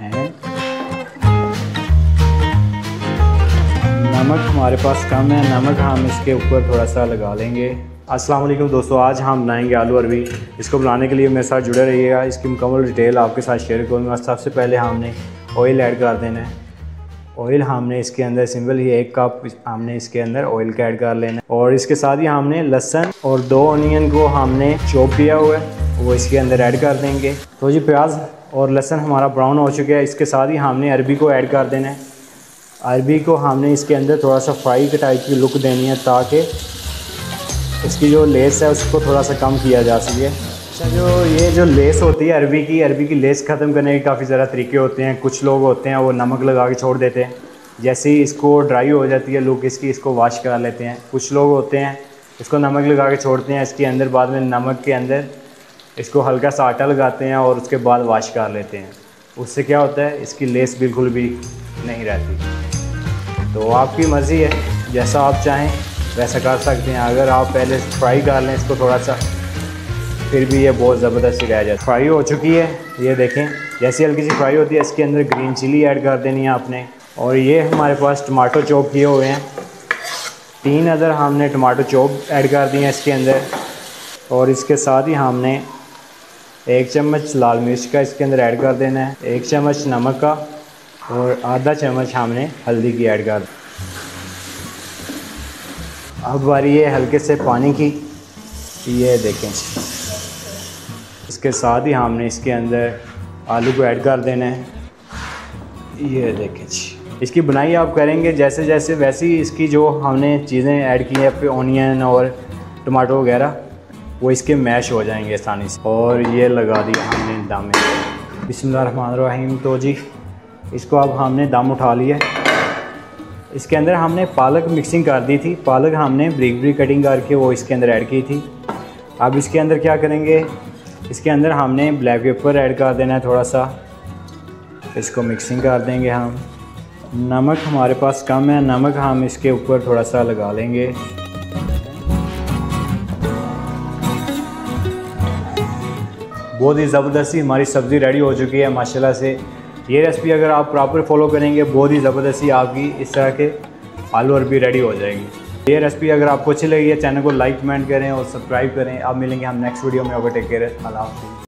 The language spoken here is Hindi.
हैं। नमक हमारे पास कम है, नमक हम इसके ऊपर थोड़ा सा लगा लेंगे। अस्सलाम वालेकुम दोस्तों, आज हम बनाएंगे आलू अरबी। इसको बनाने के लिए मेरे साथ जुड़े रहिएगा, इसकी मुकम्मल डिटेल आपके साथ शेयर करूँगा। सबसे पहले हमने ऑयल ऐड कर देना है। ऑयल हमने इसके अंदर सिंपल ही 1 कप हमने इसके अंदर ऑयल का ऐड कर लेना है। और इसके साथ ही हमने लहसुन और 2 ऑनियन को हमने चॉप किया हुआ है वो इसके अंदर ऐड कर देंगे। तो जी प्याज और लहसुन हमारा ब्राउन हो चुका है। इसके साथ ही हमने अरबी को ऐड कर देना है। अरबी को हमने इसके अंदर थोड़ा सा फ्राई के टाइप की लुक देनी है ताकि इसकी जो लेस है उसको थोड़ा सा कम किया जा सके। अच्छा, जो लेस होती है अरबी की लेस ख़त्म करने के काफ़ी ज़्यादा तरीके होते हैं। कुछ लोग होते हैं वो नमक लगा के छोड़ देते हैं, जैसे ही इसको ड्राई हो जाती है लुक इसकी, इसको वॉश कर लेते हैं। कुछ लोग होते हैं इसको नमक लगा के छोड़ते हैं, इसके अंदर बाद में नमक के अंदर इसको हल्का सा आटा लगाते हैं और उसके बाद वॉश कर लेते हैं। उससे क्या होता है, इसकी लेस बिल्कुल भी नहीं रहती। तो आपकी मर्ज़ी है, जैसा आप चाहें वैसा कर सकते हैं। अगर आप पहले फ्राई कर लें इसको थोड़ा सा, फिर भी ये बहुत ज़बरदस्त रह जाए। फ्राई हो चुकी है, ये देखें जैसी हल्की सी फ्राई होती है इसके अंदर ग्रीन चिली ऐड कर देनी है आपने। और ये हमारे पास टमाटो चॉप किए हुए हैं, 3 अदर हमने टमाटो चॉप ऐड कर दिए हैं इसके अंदर। और इसके साथ ही हमने 1 चम्मच लाल मिर्च का इसके अंदर ऐड कर देना है, 1 चम्मच नमक का और आधा चम्मच हमने हल्दी की ऐड कर दी। अब बारी है हल्के से पानी की, ये देखें। इसके साथ ही हमने इसके अंदर आलू को ऐड कर देना है, ये देखें जी। इसकी बुनाई आप करेंगे जैसे जैसे वैसी इसकी जो हमने चीज़ें ऐड की हैं, ऑनियन और टमाटो वगैरह, वो इसके मैश हो जाएंगे आसानी से। और ये लगा दिया हमने दम में। बिस्मिल्लाहिर्रहमानिर्रहीम। तो जी इसको अब हमने दम उठा लिया। इसके अंदर हमने पालक मिक्सिंग कर दी थी, पालक हमने ब्रिक ब्रिक कटिंग करके वो इसके अंदर ऐड की थी। अब इसके अंदर क्या करेंगे, इसके अंदर हमने ब्लैक पेपर ऐड कर देना है थोड़ा सा, इसको मिक्सिंग कर देंगे हम। नमक हमारे पास कम है, नमक हम इसके ऊपर थोड़ा सा लगा लेंगे। बहुत ही ज़बरदस्ती हमारी सब्ज़ी रेडी हो चुकी है माशाल्लाह से। ये रेसिपी अगर आप प्रॉपर फॉलो करेंगे बहुत ही ज़बरदस्ती आपकी इस तरह के आलू अरबी रेडी हो जाएगी। ये रेसिपी अगर आपको अच्छी लगी है चैनल को लाइक कमेंट करें और सब्सक्राइब करें। अब मिलेंगे हम नेक्स्ट वीडियो में। ओके, टेक केयर, अल्लाह हाफ़िज़।